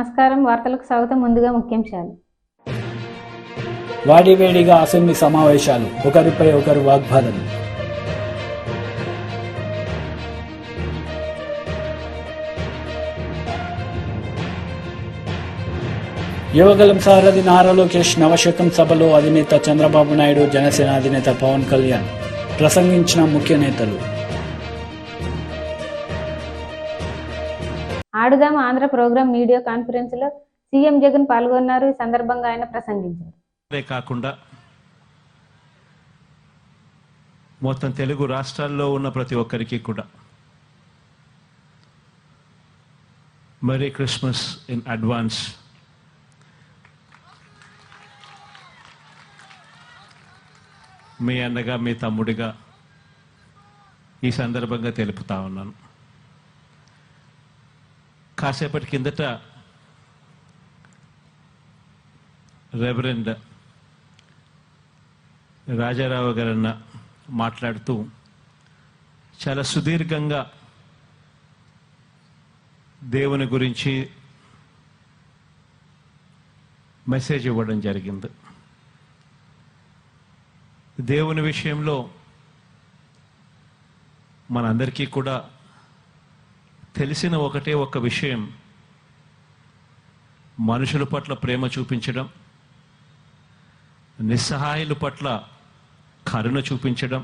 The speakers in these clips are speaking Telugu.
నమస్కారం. వార్తలకు స్వాగతం. ముందుగా ముఖ్యాంశాలు. వాడివేడిగా అసెంబ్లీ సమావేశాలు, ఒకరిపై ఒకరు వాగ్వాదం. యువగలం సారథి నారా లోకేష్ నవశకం సభలో అధినేత చంద్రబాబు నాయుడు, జనసేన అధినేత పవన్ కళ్యాణ్ ప్రసంగించిన ముఖ్య నేతలు. ఆడుదాం ఆంధ్ర ప్రోగ్రాం వీడియో కాన్ఫరెన్స్ లో సీఎం జగన్ పాల్గొన్నారు. ఈ సందర్భంగా ఆయన ప్రసంగించారు. కాకుండా మొత్తం తెలుగు రాష్ట్రాల్లో ఉన్న ప్రతి ఒక్కరికి కూడా మెరీ క్రిస్మస్ ఇన్ అడ్వాన్స్. మీ అన్నగా, మీ తమ్ముడిగా ఈ సందర్భంగా తెలుపుతా ఉన్నాను. కాసేపటి కిందట రెవరెండ్ రాజారావు గారన్న మాట్లాడుతూ చాలా సుదీర్ఘంగా దేవుని గురించి మెసేజ్ ఇవ్వడం జరిగింది. దేవుని విషయంలో మనందరికీ కూడా తెలిసిన ఒకటే ఒక విషయం, మనుషుల పట్ల ప్రేమ చూపించడం, నిస్సహాయుల పట్ల కరుణ చూపించడం,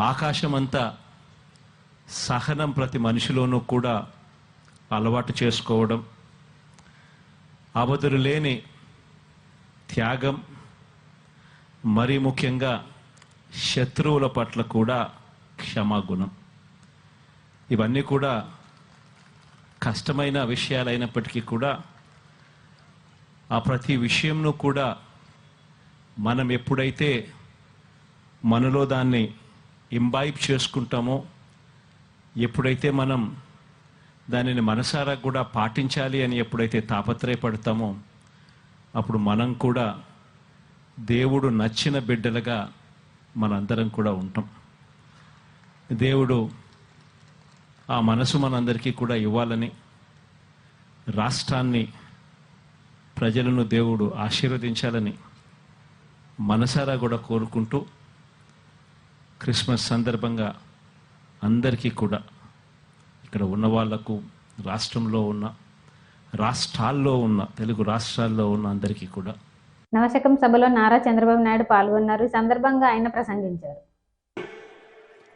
ఆకాశమంతా సహనం ప్రతి మనిషిలోనూ కూడా అలవాటు చేసుకోవడం, అవధులు లేని త్యాగం, మరీ ముఖ్యంగా శత్రువుల పట్ల కూడా క్షమాగుణం. ఇవన్నీ కూడా కష్టమైన విషయాలైనప్పటికీ కూడా ఆ ప్రతి విషయంను కూడా మనం ఎప్పుడైతే మనలో దాన్ని ఇంబైబ్ చేసుకుంటామో, ఎప్పుడైతే మనం దానిని మనసారా కూడా పాటించాలి అని ఎప్పుడైతే తాపత్రయపడతామో, అప్పుడు మనం కూడా దేవుడు నచ్చిన బిడ్డలుగా మనందరం కూడా ఉంటాం. దేవుడు ఆ మనసు మనందరికీ కూడా ఇవ్వాలని, రాష్ట్రాన్ని, ప్రజలను దేవుడు ఆశీర్వదించాలని మనసారా కూడా కోరుకుంటూ, క్రిస్మస్ సందర్భంగా అందరికీ కూడా, ఇక్కడ ఉన్న వాళ్లకు, రాష్ట్రంలో ఉన్న, రాష్ట్రాల్లో ఉన్న, తెలుగు రాష్ట్రాల్లో ఉన్న అందరికీ కూడా. నవశకం సభలో నారా చంద్రబాబు నాయుడు పాల్గొన్నారు. ఈ సందర్భంగా ఆయన ప్రసంగించారు.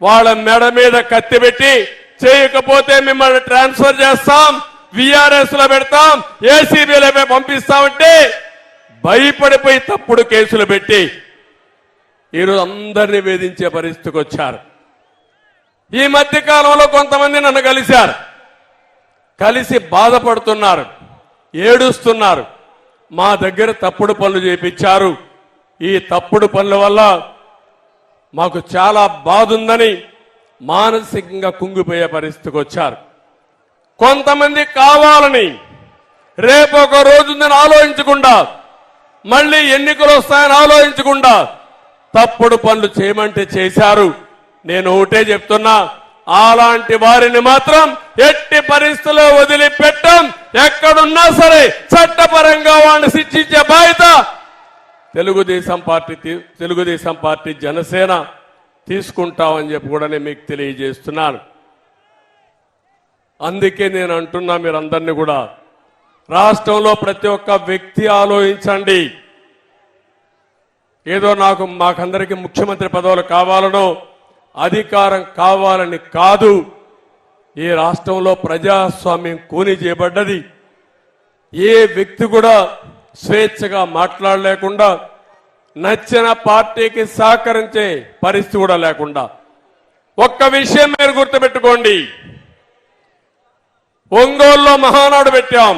వాళ్ళ మెడ మీద కత్తి పెట్టి చేయకపోతే మిమ్మల్ని ట్రాన్స్ఫర్ చేస్తాం, విఆర్ఎస్ లో పెడతాం, ఏసీబీలో పంపిస్తామంటే భయపడిపోయి తప్పుడు కేసులు పెట్టి ఈరోజు అందరినీ వేధించే పరిస్థితికి వచ్చారు. ఈ మధ్య కాలంలో కొంతమంది నన్ను కలిసి బాధపడుతున్నారు, ఏడుస్తున్నారు. మా దగ్గర తప్పుడు పనులు చేయించారు, ఈ తప్పుడు పనుల వల్ల మాకు చాలా బాధ ఉందని మానసికంగా కుంగిపోయే పరిస్థితికి వచ్చారు. కొంతమంది కావాలని రేపు ఒక రోజుందని ఆలోచించకుండా, మళ్ళీ ఎన్నికలు వస్తాయని ఆలోచించకుండా తప్పుడు పనులు చేయమంటే చేశారు. నేను ఒకటే చెప్తున్నా, అలాంటి వారిని మాత్రం ఎట్టి పరిస్థితుల్లో వదిలిపెట్టం. ఎక్కడున్నా సరే చట్టపరంగా వాడిని శిక్షించే బాధ్యత తెలుగుదేశం పార్టీ జనసేన తీసుకుంటామని చెప్పి కూడా నేను మీకు తెలియజేస్తున్నాను. అందుకే నేను అంటున్నా, మీరందరినీ కూడా రాష్ట్రంలో ప్రతి ఒక్క వ్యక్తి ఆలోచించండి. ఏదో మాకందరికీ ముఖ్యమంత్రి పదవులు కావాలనో, అధికారం కావాలని కాదు. ఈ రాష్ట్రంలో ప్రజాస్వామ్యం కూని చేయబడ్డది. ఏ వ్యక్తి కూడా స్వేచ్ఛగా మాట్లాడలేకుండా, నచ్చిన పార్టీకి సహకరించే పరిస్థితి కూడా లేకుండా. ఒక్క విషయం మీరు గుర్తుపెట్టుకోండి, ఒంగోలులో మహానాడు పెట్టాం,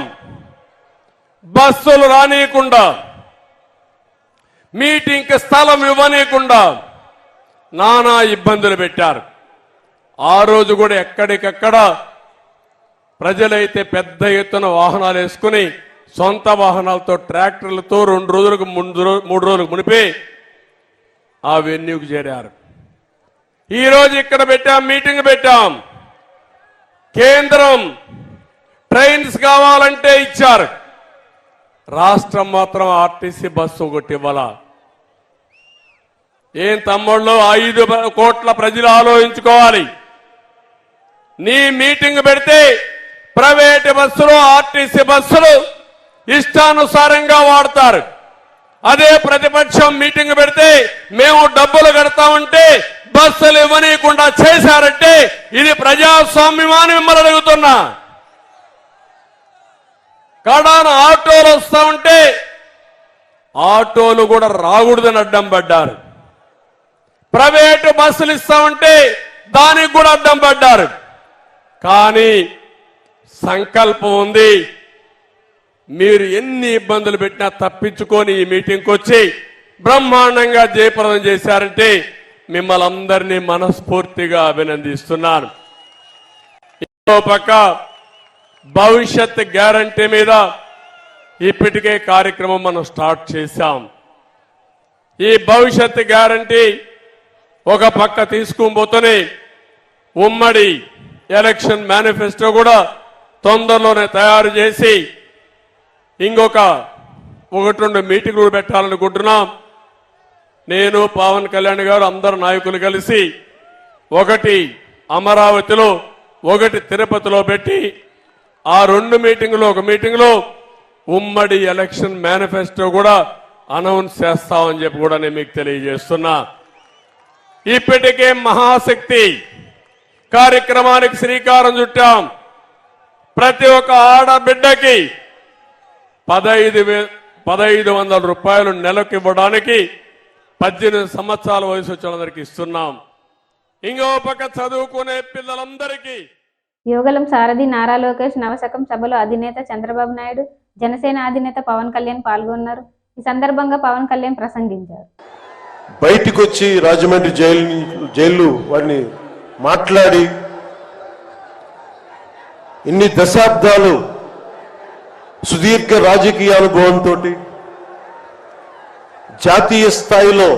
బస్సులు రానియకుండా, మీటింగ్కి స్థలం ఇవ్వనీయకుండా నానా ఇబ్బందులు పెట్టారు. ఆ రోజు కూడా ఎక్కడికక్కడ ప్రజలైతే పెద్ద ఎత్తున వాహనాలు వేసుకుని, సొంత వాహనాలతో, ట్రాక్టర్లతో 2 రోజులకు 3 రోజులకు మునిపే ఆ వెన్యూకి చేరారు. ఈ రోజు ఇక్కడ పెట్టాం, మీటింగ్ పెట్టాం. కేంద్రం ట్రైన్స్ కావాలంటే ఇచ్చారు. రాష్ట్రం మాత్రం ఆర్టీసీ బస్సు ఒకటి ఇవ్వాల. ఏం తమ్ముళ్ళు, 5 కోట్ల ప్రజలు ఆలోచించుకోవాలి. నీ మీటింగ్ పెడితే ప్రైవేట్ బస్సులు, ఆర్టీసీ బస్సులు ఇష్టానుసారంగా వాడతారు. అదే ప్రతిపక్షం మీటింగ్ పెడితే మేము డబ్బులు కడతామంటే బస్సులు ఇవ్వనీయకుండా చేశారంటే ఇది ప్రజాస్వామ్యమని మిమ్మల్ని అడుగుతున్నా. కడాన ఆటోలు వస్తా ఉంటే ఆటోలు కూడా రాకూడదని అడ్డం పడ్డారు. ప్రైవేటు బస్సులు ఇస్తామంటే దానికి కూడా అడ్డం పడ్డారు. కానీ సంకల్పం ఉంది. మీరు ఎన్ని ఇబ్బందులు పెట్టినా తప్పించుకొని ఈ మీటింగ్కి వచ్చి బ్రహ్మాండంగా జయప్రదం చేశారంటే మిమ్మల్ని అందరినీ మనస్ఫూర్తిగా అభినందిస్తున్నాను. ఇంకో పక్క భవిష్యత్ గ్యారంటీ మీద ఇప్పటికే కార్యక్రమం మనం స్టార్ట్ చేశాం. ఈ భవిష్యత్ గ్యారంటీ ఒక పక్క తీసుకుపోతూనే ఉమ్మడి ఎలక్షన్ మేనిఫెస్టో కూడా తొందరలోనే తయారు చేసి ఇంకొక 1-2 మీటింగులు పెట్టాలనుకుంటున్నాం. నేను, పవన్ కళ్యాణ్ గారు, అందరు నాయకులు కలిసి ఒకటి అమరావతిలో, ఒకటి తిరుపతిలో పెట్టి ఆ 2 మీటింగులు, ఒక మీటింగులో ఉమ్మడి ఎలక్షన్ మేనిఫెస్టో కూడా అనౌన్స్ చేస్తామని చెప్పి కూడా నేను మీకు తెలియజేస్తున్నా. ఇప్పటికే మహాశక్తి కార్యక్రమానికి శ్రీకారం చుట్టాం. ప్రతి ఒక్క ఆడబిడ్డకి 1500 రూపాయలు నెలకు ఇవ్వడానికి 18 సంవత్సరాల వయసు వచ్చిన వాళ్ళందరికీ ఇస్తున్నాం. ఇంకో పక్క చదువుకునే పిల్లలందరికీ యోగలం సారథి నారా లోకేష్ నవశకం సభలో అధినేత చంద్రబాబు నాయుడు, జనసేన అధినేత పవన్ కళ్యాణ్ పాల్గొన్నారు. ఈ సందర్భంగా పవన్ కళ్యాణ్ ప్రసంగించారు. బయటికి వచ్చి రాజమండ్రి జైలు వాడిని మాట్లాడి ఇన్ని దశాబ్దాలు సుదీర్ఘ రాజకీయ అనుభవంతో జాతీయ స్థాయిలో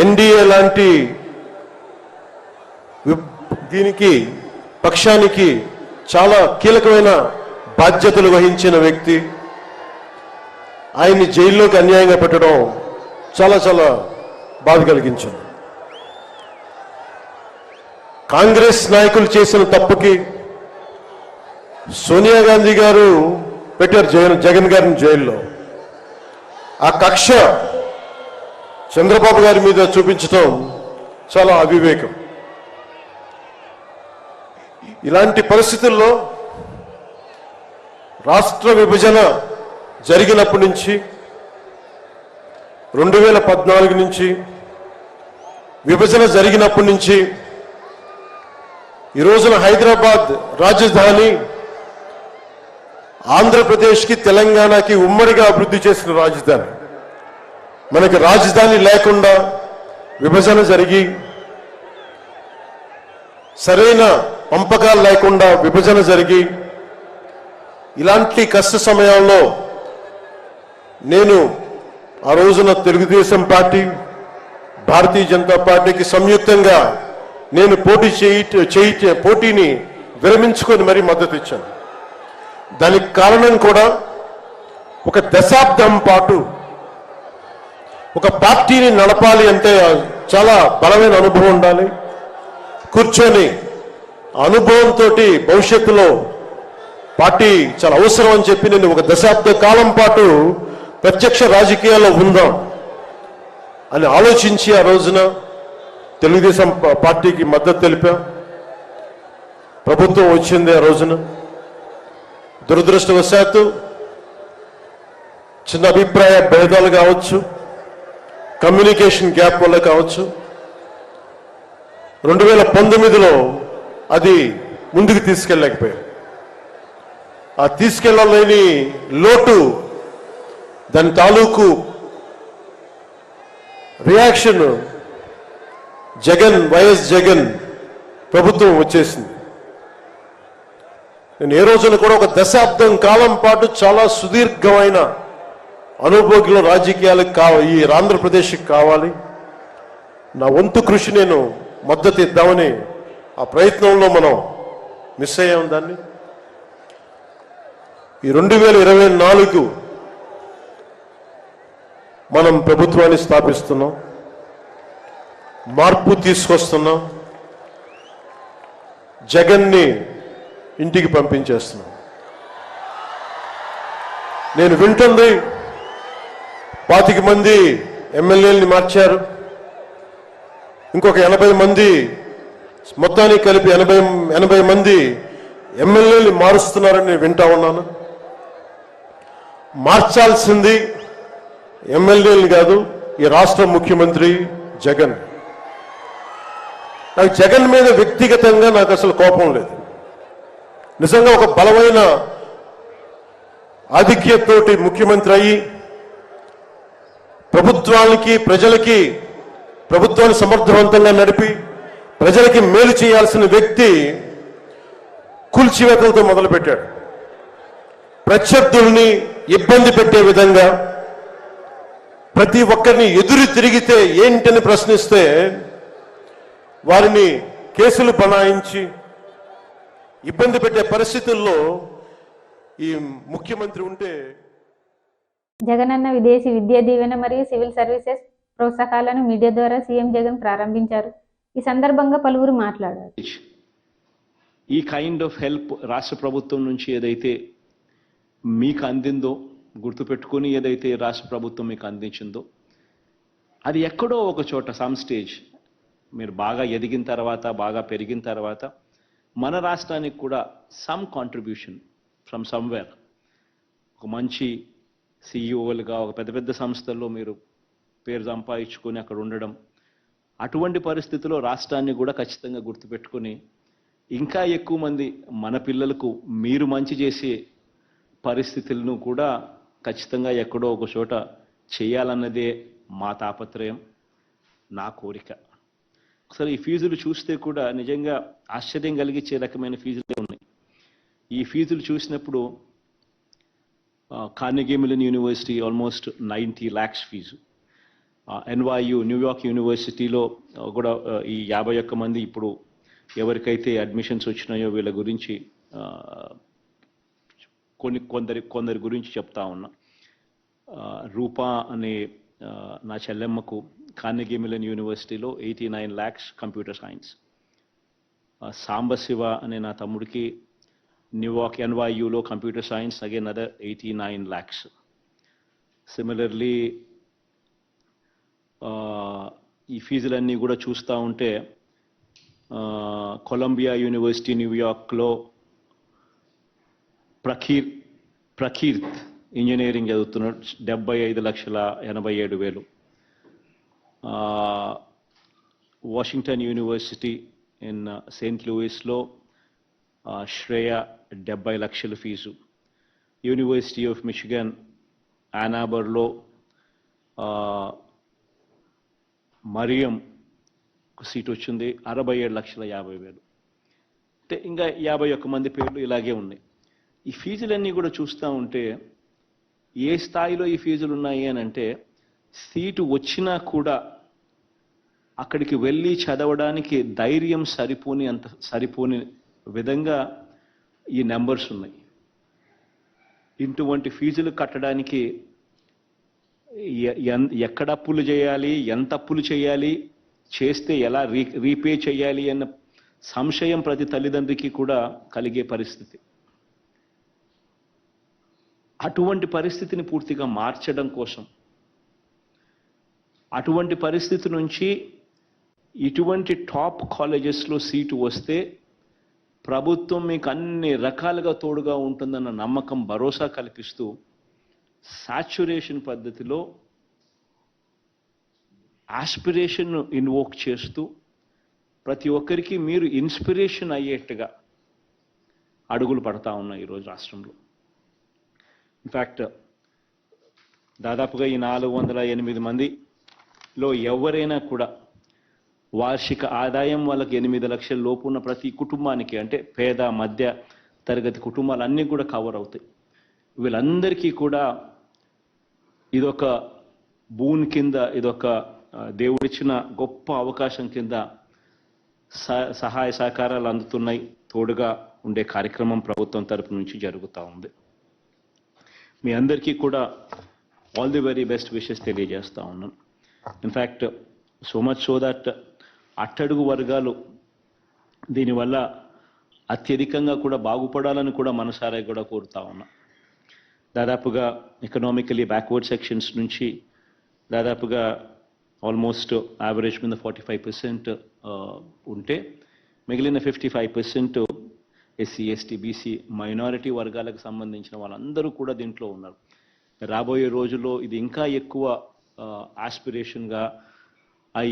ఎన్డీఏ లాంటి దీనికి పక్షానికి చాలా కీలకమైన బాధ్యతలు వహించిన వ్యక్తి. ఆయన్ని జైల్లోకి అన్యాయంగా పెట్టడం చాలా చాలా బాధ కలిగించింది. కాంగ్రెస్ నాయకులు చేసిన తప్పుకి సోనియా గాంధీ గారు పెట్టారు జగన్ గారిని జైల్లో. ఆ కక్ష చంద్రబాబు గారి మీద చూపించడం చాలా అవివేకం. ఇలాంటి పరిస్థితుల్లో రాష్ట్ర విభజన జరిగినప్పటి నుంచి 2014 నుంచి విభజన జరిగినప్పటి నుంచి ఈ రోజున హైదరాబాద్ రాజధాని ఆంధ్రప్రదేశ్కి, తెలంగాణకి ఉమ్మడిగా అభివృద్ధి చేసిన రాజధాని. మనకి రాజధాని లేకుండా విభజన జరిగి సరైన పంపకాలు లేకుండా విభజన జరిగి ఇలాంటి కష్ట సమయంలో నేను ఆ రోజున తెలుగుదేశం పార్టీ, భారతీయ జనతా పార్టీకి సంయుక్తంగా నేను పోటీని విరమించుకొని మరీ మద్దతు ఇచ్చాను. దానికి కారణం కూడా ఒక దశాబ్దం పాటు ఒక పార్టీని నడపాలి అంటే చాలా బలమైన అనుభవం ఉండాలి. కూర్చొని అనుభవంతో భవిష్యత్తులో పార్టీ చాలా అవసరం అని చెప్పి నేను ఒక దశాబ్ద కాలం పాటు ప్రత్యక్ష రాజకీయాల్లో ఉందాం అని ఆలోచించి ఆ రోజున తెలుగుదేశం పార్టీకి మద్దతు తెలిపాం. ప్రభుత్వం వచ్చింది ఆ రోజున. దురదృష్టవశాత్తు చిన్న అభిప్రాయ భేదాలు కావచ్చు, కమ్యూనికేషన్ గ్యాప్ వల్ల కావచ్చు 2019లో అది ముందుకు తీసుకెళ్ళలేకపోయాం. ఆ తీసుకెళ్ళలేని లోటు, దాని తాలూకు రియాక్షన్ వైఎస్ జగన్ ప్రభుత్వం వచ్చేసింది. నేను ఏ రోజున కూడా ఒక దశాబ్దం కాలం పాటు చాలా సుదీర్ఘమైన అనుభోగిలో రాజకీయాలకు ఈ ఆంధ్రప్రదేశ్కి కావాలి. నా వంతు కృషి నేను మద్దతు ఇద్దామని ఆ ప్రయత్నంలో మనం మిస్ అయ్యాం. దాన్ని ఈ 2024 మనం ప్రభుత్వాన్ని స్థాపిస్తున్నాం, మార్పు తీసుకొస్తున్నాం, జగన్ని ఇంటికి పంపించేస్తున్నాం. నేను వింటుంది 25 మంది ఎమ్మెల్యేలని మార్చారు, ఇంకొక 80 మంది, మొత్తానికి కలిపి 80 మంది ఎమ్మెల్యేలు మారుస్తున్నారని నేను వింటా ఉన్నాను. మార్చాల్సింది ఎమ్మెల్యేలు కాదు, ఈ రాష్ట్ర ముఖ్యమంత్రి జగన్. నాకు జగన్ మీద వ్యక్తిగతంగా నాకు అసలు కోపం లేదు. నిజంగా ఒక బలమైన ఆధిక్యతతోటి ముఖ్యమంత్రి అయ్యి ప్రభుత్వాన్ని సమర్థవంతంగా నడిపి ప్రజలకి మేలు చేయాల్సిన వ్యక్తి కూల్చివేతలతో మొదలుపెట్టాడు. ప్రత్యర్థుల్ని ఇబ్బంది పెట్టే విధంగా, ప్రతి ఒక్కరిని ఎదురు తిరిగితే ఏంటని ప్రశ్నిస్తే వారిని కేసులు బనాయించి ఇబ్బంది పెట్టే పరిస్థితుల్లో ఈ ముఖ్యమంత్రి ఉంటే, జగనన్న విదేశీ విద్యా దీవెన మరియు సివిల్ సర్వీసెస్ ప్రోత్సాహాలను మీడియా ద్వారా సీఎం జగన్ ప్రారంభించారు. ఈ సందర్భంగా పలువురు మాట్లాడారు. ఈ కైండ్ ఆఫ్ హెల్ప్ రాష్ట్ర ప్రభుత్వం నుంచి ఏదైతే మీకు అందిందో, గుర్తుపెట్టుకొని ఏదైతే రాష్ట్ర ప్రభుత్వం మీకు అందించిందో, అది ఎక్కడో ఒక చోట సమ్ స్టేజ్ మీరు బాగా ఎదిగిన తర్వాత, బాగా పెరిగిన తర్వాత మన రాష్ట్రానికి కూడా సమ్ కాంట్రిబ్యూషన్ ఫ్రమ్ సమ్వేర్, ఒక మంచి సిఇఓలుగా ఒక పెద్ద పెద్ద సంస్థల్లో మీరు పేరు సంపాదించుకొని అక్కడ ఉండడం, అటువంటి పరిస్థితుల్లో రాష్ట్రాన్ని కూడా ఖచ్చితంగా గుర్తుపెట్టుకొని ఇంకా ఎక్కువ మంది మన పిల్లలకు మీరు మంచి చేసే పరిస్థితులను కూడా ఖచ్చితంగా ఎక్కడో ఒక చోట చేయాలన్నదే మా తాపత్రయం, నా కోరిక. ఒకసారి ఈ ఫీజులు చూస్తే కూడా నిజంగా ఆశ్చర్యం కలిగించే రకమైన ఫీజులే ఉన్నాయి. ఈ ఫీజులు చూసినప్పుడు Carnegie Mellon University almost 90 lakhs fee, NYU New York యూనివర్సిటీలో కూడా ఈ 51 మంది ఇప్పుడు ఎవరికైతే అడ్మిషన్స్ వచ్చినాయో వీళ్ళ గురించి కొందరి గురించి చెప్తా ఉన్నా. రూపా అనే నా చెల్లెమ్మకు కార్నెగీ మెల్లన్ యూనివర్సిటీలో 89 lakhs కంప్యూటర్ సైన్స్. సాంబశివ అనే నా తమ్ముడికి న్యూయార్క్ NYUలో computer science, again other 89 lakhs. Similarly ఈ ఫీజులన్నీ కూడా చూస్తూ ఉంటే కొలంబియా యూనివర్సిటీ న్యూయార్క్లో ప్రకీర్త్ ఇంజనీరింగ్ చదువుతున్నాడు, 75,87,000. వాషింగ్టన్ యూనివర్సిటీ ఇన్ సెయింట్ లూయిస్లో శ్రేయ 70 లక్షల ఫీజు. యూనివర్సిటీ ఆఫ్ మిచిగన్ యానాబర్లో మరియం సీట్ వచ్చింది, 67,50,000. అంటే ఇంకా 51 మంది పేర్లు ఇలాగే ఉన్నాయి. ఈ ఫీజులన్నీ కూడా చూస్తూ ఉంటే ఏ స్థాయిలో ఈ ఫీజులు ఉన్నాయి అని అంటే, సీటు వచ్చినా కూడా అక్కడికి వెళ్ళి చదవడానికి ధైర్యం సరిపోని విధంగా ఈ నెంబర్స్ ఉన్నాయి. ఇటువంటి ఫీజులు కట్టడానికి ఎక్కడ అప్పులు చేయాలి, ఎంత అప్పులు చేయాలి, చేస్తే ఎలా రీపే చేయాలి అన్న సంశయం ప్రతి తల్లిదండ్రికి కూడా కలిగే పరిస్థితి. అటువంటి పరిస్థితిని పూర్తిగా మార్చడం కోసం, అటువంటి పరిస్థితి నుంచి ఇటువంటి టాప్ కాలేజెస్లో సీటు వస్తే ప్రభుత్వం మీకు అన్ని రకాలుగా తోడుగా ఉంటుందన్న నమ్మకం, భరోసా కల్పిస్తూ సాచ్యురేషన్ పద్ధతిలో ఆస్పిరేషన్ ఇన్వోక్ చేస్తూ ప్రతి ఒక్కరికి మీరు ఇన్స్పిరేషన్ అయ్యేట్టుగా అడుగులు పడతా ఉన్నాయి ఈరోజు రాష్ట్రంలో. ఇన్ఫ్యాక్ట్ దాదాపుగా ఈ 408 మందిలో ఎవరైనా కూడా వార్షిక ఆదాయం వాళ్ళకి 8 లక్షల లోపు ఉన్న ప్రతి కుటుంబానికి, అంటే పేద మధ్య తరగతి కుటుంబాలన్నీ కూడా కవర్ అవుతాయి. వీళ్ళందరికీ కూడా ఇదొక బూన్ కింద, ఇదొక దేవుడిచ్చిన గొప్ప అవకాశం కింద సహాయ సహకారాలు అందుతున్నాయి. తోడుగా ఉండే కార్యక్రమం ప్రభుత్వం తరపు నుంచి జరుగుతూ ఉంది. మీ అందరికీ కూడా all the very best wishes తెలియజేస్తా ఉన్నాను. In fact so much so that అట్టడుగు వర్గాలు దీనివల్ల అత్యధికంగా కూడా బాగుపడాలని కూడా మనసారా కూడా కోరుతా ఉన్నా. దాదాపుగా ఎకనామికలీ బ్యాక్వర్డ్ సెక్షన్స్ నుంచి దాదాపుగా ఆల్మోస్ట్ యావరేజ్ మీద 45% ఉంటే మిగిలిన 55% ఎస్సీ, ఎస్టీ, బీసీ, మైనారిటీ వర్గాలకు సంబంధించిన వాళ్ళందరూ కూడా దీంట్లో ఉన్నారు. రాబోయే రోజుల్లో ఇది ఇంకా ఎక్కువ ఆస్పిరేషన్గా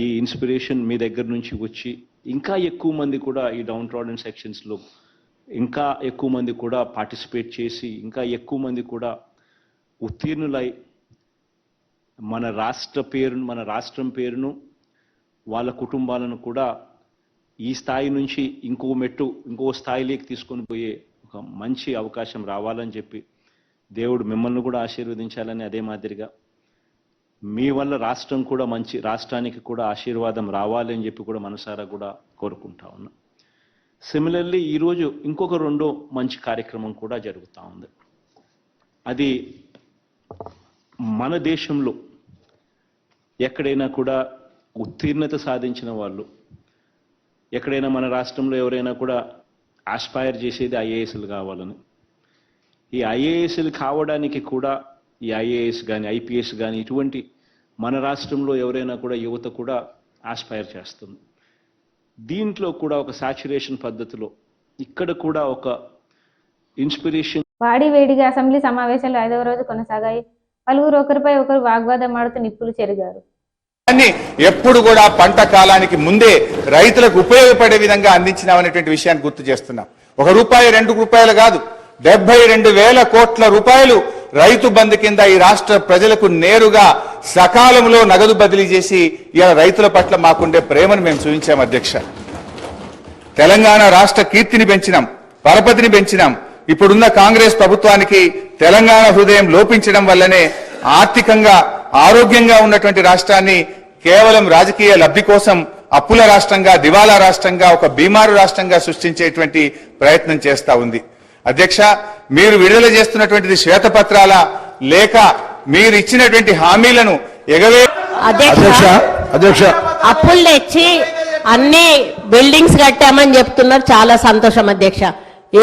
ఈ ఇన్స్పిరేషన్ మీ దగ్గర నుంచి వచ్చి ఇంకా ఎక్కువ మంది కూడా ఈ డౌన్ ట్రాడెన్ సెక్షన్స్లో ఇంకా ఎక్కువ మంది కూడా పార్టిసిపేట్ చేసి ఇంకా ఎక్కువ మంది కూడా ఉత్తీర్ణులై మన రాష్ట్రం పేరును వాళ్ళ కుటుంబాలను కూడా ఈ స్థాయి నుంచి ఇంకో స్థాయిలోకి తీసుకొని పోయే ఒక మంచి అవకాశం రావాలని చెప్పి దేవుడు మిమ్మల్ని కూడా ఆశీర్వదించాలని, అదే మాదిరిగా మీ వల్ల రాష్ట్రానికి కూడా ఆశీర్వాదం రావాలి అని చెప్పి కూడా మనసారా కూడా కోరుకుంటా ఉన్నా. సిమిలర్లీ ఈరోజు ఇంకొక రెండో మంచి కార్యక్రమం కూడా జరుగుతూ ఉంది. అది మన దేశంలో ఎక్కడైనా కూడా ఉత్తీర్ణత సాధించిన వాళ్ళు, ఎక్కడైనా మన రాష్ట్రంలో ఎవరైనా కూడా ఆస్పైర్ చేసేది ఐఏఎస్లు కావాలని, ఈ ఐఏఎస్లు కావడానికి కూడా ఈ ఐఏఎస్ కానీ ఐపీఎస్ కానీ ఇటువంటి మన రాష్ట్రంలో ఎవరైనా కూడా యువత కూడా ఆస్పైర్ చేస్తుంది. దీంట్లో కూడా ఒక సాచురేషన్ పద్ధతిలో ఇక్కడ కూడా ఒక ఇన్స్పిరేషన్. వాడివేడిగా అసెంబ్లీ సమావేశాలు 5వ రోజు కొనసాగాయి. పలువురు ఒకరిపై ఒకరు వాగ్వాదం ఆడుతూ నిప్పులు చెరిగారు. ఎప్పుడు కూడా పంట కాలానికి ముందే రైతులకు ఉపయోగపడే విధంగా అందించినామనేటువంటి విషయాన్ని గుర్తు చేస్తున్నాం. 1 రూపాయి 2 రూపాయలు కాదు, 72,000 కోట్ల రూపాయలు రైతు బంధు కింద ఈ రాష్ట్ర ప్రజలకు నేరుగా సకాలంలో నగదు బదిలీ చేసి ఇలా రైతుల పట్ల మాకుండే ప్రేమను మేము చూపించాం. అధ్యక్ష, తెలంగాణ రాష్ట్ర కీర్తిని పెంచినాం, పరపతిని పెంచినాం. ఇప్పుడున్న కాంగ్రెస్ ప్రభుత్వానికి తెలంగాణ హృదయం లోపించడం వల్లనే ఆర్థికంగా ఆరోగ్యంగా ఉన్నటువంటి రాష్ట్రాన్ని కేవలం రాజకీయ లబ్ధి కోసం అప్పుల రాష్ట్రంగా, దివాలా రాష్ట్రంగా, ఒక బీమారు రాష్ట్రంగా సృష్టించేటువంటి ప్రయత్నం చేస్తా ఉంది. అధ్యక్ష, మీరు విడుదల చేస్తున్నటువంటిది శ్వేతపత్రాల లేక మీరు ఇచ్చినటువంటి హామీలను ఎగవే. అధ్యక్ష, అప్పులు తెచ్చి అన్ని బిల్డింగ్స్ కట్టామని చెప్తున్నారు, చాలా సంతోషం అధ్యక్ష.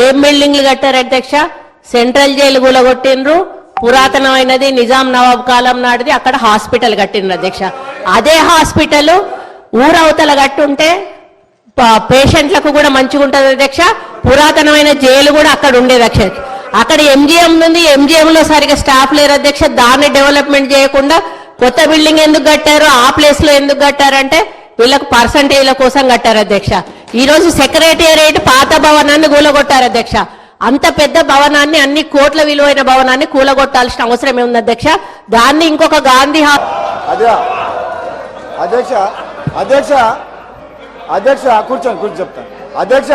ఏం బిల్డింగ్లు కట్టారు అధ్యక్ష? సెంట్రల్ జైలు కూలగొట్టిండ్రు, పురాతనమైనది నిజాం నవాబ్ కాలం నాటిది అక్కడ హాస్పిటల్ కట్టిండ్రు అధ్యక్ష. అదే హాస్పిటల్ ఊరవతల కట్టుంటే పేషెంట్లకు కూడా మంచిగా ఉంటుంది అధ్యక్ష. పురాతనమైన జైలు కూడా అక్కడ ఉండేది అధ్యక్ష. అక్కడ ఎంజిఎం ఉంది, ఎంజిఎం లో సరిగా స్టాఫ్ లేరు అధ్యక్ష. దాన్ని డెవలప్మెంట్ చేయకుండా కొత్త బిల్డింగ్ ఎందుకు కట్టారు, ఆ ప్లేస్ లో ఎందుకు కట్టారంటే వీళ్ళకు పర్సంటేజ్ల కోసం కట్టారు అధ్యక్ష. ఈ రోజు సెక్రటేరియట్ పాత భవనాన్ని కూలగొట్టారు అధ్యక్ష. అంత పెద్ద భవనాన్ని, అన్ని కోట్ల విలువైన భవనాన్ని కూలగొట్టాల్సిన అవసరం ఏముంది అధ్యక్ష? దాన్ని ఇంకొక గాంధీ అధ్యక్ష కూర్చొని చెప్తాను. అధ్యక్ష,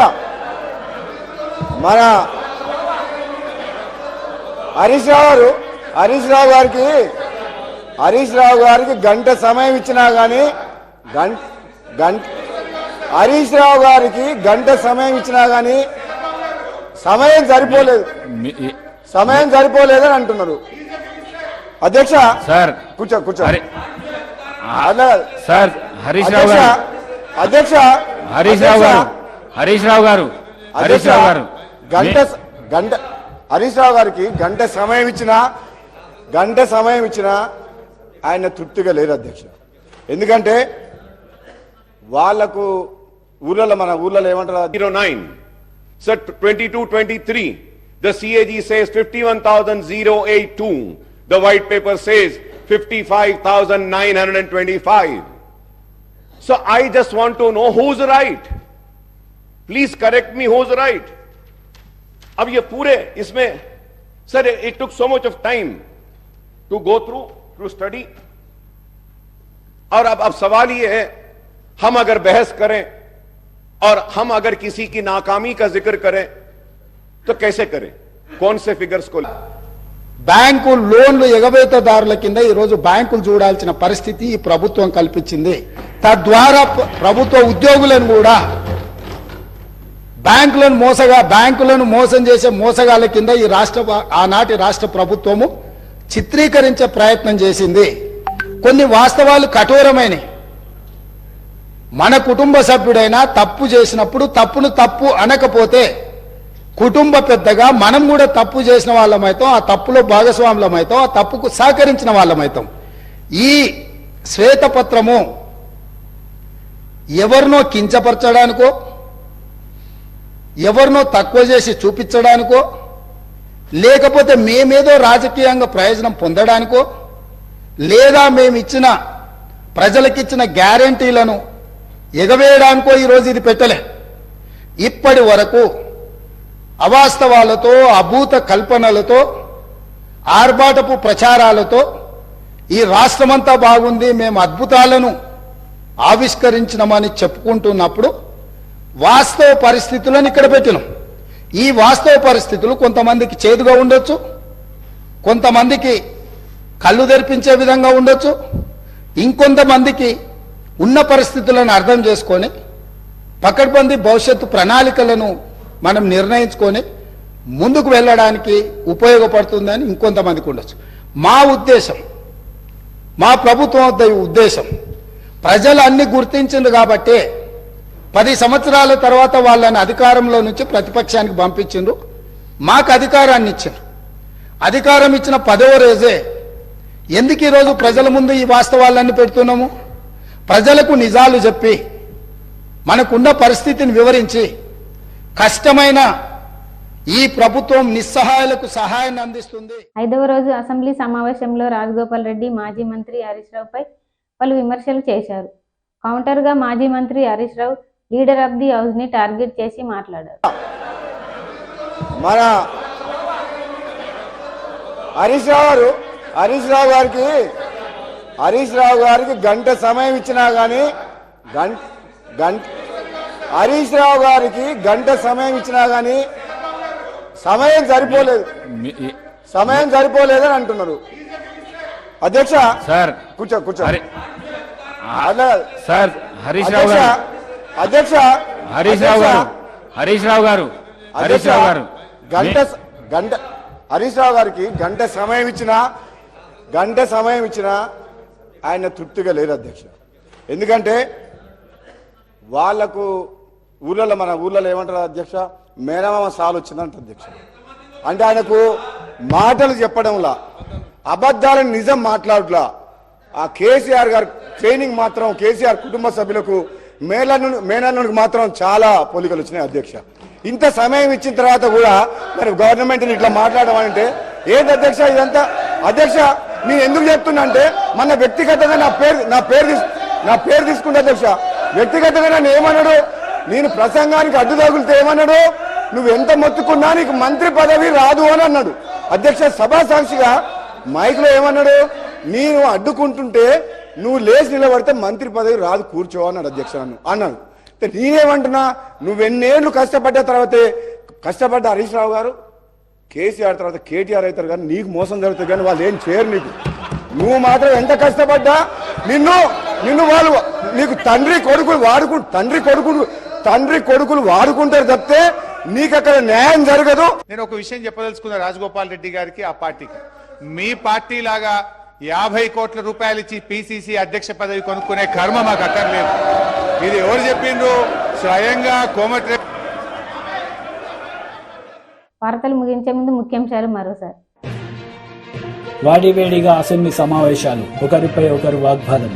మన హరీష్ రావు గారికి గంట సమయం ఇచ్చినా కానీ హరీష్ రావు గారికి గంట సమయం ఇచ్చినా కానీ సమయం సరిపోలేదని అంటున్నారు అధ్యక్ష. సార్ కూర్చో సార్, హరీష్ రావు గారు హరీష్ రావు గారికి గంట సమయం ఇచ్చినా ఆయన తృప్తిగా లేరు అధ్యక్ష. ఎందుకంటే వాళ్లకు మన ఊర్లలో ఏమంటారు? 09. So 22-23, the CAG says 51,082. The white paper says 55,925. So I just want to know who's right. Please correct me, who's right. अब ये पूरे इसमें sir, it took so much of time to go through study. और अब सवाल ये है, हम अगर बहस करें और हम अगर किसी की नाकामी का जिक्र करें तो कैसे करें? कौन से फिगर्स को? బ్యాంకు లోన్లు ఎగవేతదారుల కింద ఈ రోజు బ్యాంకులు చూడాల్సిన పరిస్థితి ఈ ప్రభుత్వం కల్పించింది. తద్వారా ప్రభుత్వ ఉద్యోగులను కూడా బ్యాంకులను మోసం చేసే మోసగాళ్ళ కింద ఈ ఆనాటి రాష్ట్ర ప్రభుత్వము చిత్రీకరించే ప్రయత్నం చేసింది. కొన్ని వాస్తవాలు కఠోరమైనవి. మన కుటుంబ సభ్యుడైనా తప్పు చేసినప్పుడు తప్పును తప్పు అనకపోతే కుటుంబ పెద్దగా మనం కూడా తప్పు చేసిన వాళ్ళమైతాం, ఆ తప్పులో భాగస్వాములమైతాం, ఆ తప్పుకు సహకరించిన వాళ్ళమైతాం. ఈ శ్వేతపత్రము ఎవరినో కించపరచడానికో, ఎవరినో తక్కువ చేసి చూపించడానికో, లేకపోతే మేమేదో రాజకీయంగా ప్రయోజనం పొందడానికో, లేదా మేమిచ్చిన ప్రజలకిచ్చిన గ్యారంటీలను ఎగవేయడానికో ఈరోజు ఇది పెట్టలే. ఇప్పటి వరకు అవాస్తవాలతో, అభూత కల్పనలతో, ఆర్భాటపు ప్రచారాలతో ఈ రాష్ట్రమంతా బాగుంది, మేము అద్భుతాలను ఆవిష్కరించినామని చెప్పుకుంటున్నప్పుడు వాస్తవ పరిస్థితులను ఇక్కడ పెట్టినాం. ఈ వాస్తవ పరిస్థితులు కొంతమందికి చేదుగా ఉండొచ్చు, కొంతమందికి కళ్ళు తెరిపించే విధంగా ఉండొచ్చు, ఇంకొంతమందికి ఉన్న పరిస్థితులను అర్థం చేసుకొని పకడ్బందీ భవిష్యత్తు ప్రణాళికలను మనం నిర్ణయించుకొని ముందుకు వెళ్ళడానికి ఉపయోగపడుతుందని ఇంకొంతమందికి ఉండొచ్చు. మా ఉద్దేశం, మా ప్రభుత్వం ఉద్దేశం, ప్రజలు అన్ని గుర్తించింది కాబట్టి 10 సంవత్సరాల తర్వాత వాళ్ళని అధికారంలో నుంచి ప్రతిపక్షానికి పంపించిండ్రు, మాకు అధికారాన్ని ఇచ్చిండ్రు. అధికారం ఇచ్చిన 10వ రోజే ఎందుకు ఈరోజు ప్రజల ముందు ఈ వాస్తవాలన్నీ పెడుతున్నాము? ప్రజలకు నిజాలు చెప్పి మనకున్న పరిస్థితిని వివరించి కష్టమైన ఈ ప్రభుత్వం నిస్సహాయులకు సహాయాన్ని అందిస్తుంది. 5వ రోజు అసెంబ్లీ సమావేశంలో రాజగోపాల్ రెడ్డి మాజీ మంత్రి హరీష్ రావుపై పలు విమర్శలు చేశారు. కౌంటర్గా మాజీ మంత్రి Harish Rao leader of the house ని టార్గెట్ చేసి మాట్లాడారు. మన హరీష్ రావు గారికి గంట సమయం ఇచ్చినా కానీ హరీష్ రావు గారికి గంట సమయం ఇచ్చినా కానీ సమయం సరిపోలేదని అంటున్నారు. అధ్యక్ష సార్ కూర్చో సార్ హరీష్ రావు గారు హరీష్ రావు గారికి గంట సమయం ఇచ్చినా ఆయన తృప్తిగా లేదు అధ్యక్ష. ఎందుకంటే వాళ్లకు మన ఊర్లలో ఏమంటారు అధ్యక్ష, మేనమామ సాలు వచ్చిందంట అధ్యక్ష. అంటే ఆయనకు మాటలు చెప్పడంలా, అబద్ధాలను నిజం మాట్లాడలా. ఆ కేసీఆర్ గారు ట్రైనింగ్ మాత్రం కేసీఆర్ కుటుంబ సభ్యులకు మేనల్లునికి మాత్రం చాలా పోలికలు వచ్చినాయి అధ్యక్ష. ఇంత సమయం ఇచ్చిన తర్వాత కూడా మరి గవర్నమెంట్ని ఇట్లా మాట్లాడడం అంటే ఏంటి అధ్యక్ష ఇదంతా? అధ్యక్ష నేను ఎందుకు చెప్తున్నా అంటే మన వ్యక్తిగతంగా నా పేరు తీసుకుంటా అధ్యక్ష. వ్యక్తిగతంగా నన్ను ఏమన్నాడు, నేను ప్రసంగానికి అడ్డు తగులితే ఏమన్నాడు, నువ్వు ఎంత మొత్తుకున్నా నీకు మంత్రి పదవి రాదు అని అన్నాడు అధ్యక్ష. సభా సాక్షిగా మైక్లో ఏమన్నాడు, నేను అడ్డుకుంటుంటే నువ్వు లేచి నిలబడితే మంత్రి పదవి రాదు, కూర్చో అన్నాడు అధ్యక్ష. అన్నాడు. నేనేమంటున్నా, నువ్వెన్నేళ్లు కష్టపడ్డ హరీష్ రావు గారు కేసీఆర్ తర్వాత కేటీఆర్ అవుతారు కానీ నీకు మోసం జరుగుతుంది కానీ వాళ్ళు ఏం చేయరు నీకు. నువ్వు మాత్రం ఎంత కష్టపడ్డా నిన్ను వాళ్ళు నీకు తండ్రి కొడుకులు వాడుకుంటారు తప్పితే నీకు అక్కడ న్యాయం జరగదు. నేను ఒక విషయం చెప్పదలుచుకున్నా రాజగోపాల్ రెడ్డి గారికి, ఆ పార్టీకి. మీ పార్టీ లాగా 50 కోట్ల రూపాయలు ఇచ్చి పిసిసి అధ్యక్ష పదవి కొనుక్కునే కర్మ మాకు అక్కర్లేదు. ఇది ఎవరు చెప్పిండ్రు? స్వయంగా కోమటిరెడ్డి. వార్తలు ముగించే ముందు ముఖ్యాంశాలు మరోసారి. వాడివేడిగా అసెంబ్లీ సమావేశాలు, ఒకరిపై ఒకరు వాగ్వాదం.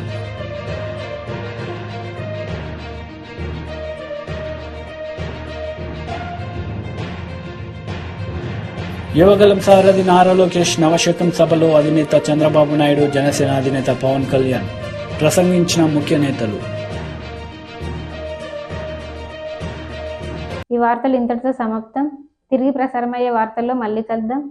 యువగలం సారథి నారా లోకేష్ నవశకం సభలో అధినేత చంద్రబాబు నాయుడు, జనసేన అధినేత పవన్ కళ్యాణ్ ప్రసంగించిన ముఖ్య నేతలు. ఈ వార్తలు ఇంతటితో సమాప్తం. తిరిగి ప్రసారమయ్యే వార్తల్లో మళ్ళీ కలుద్దాం.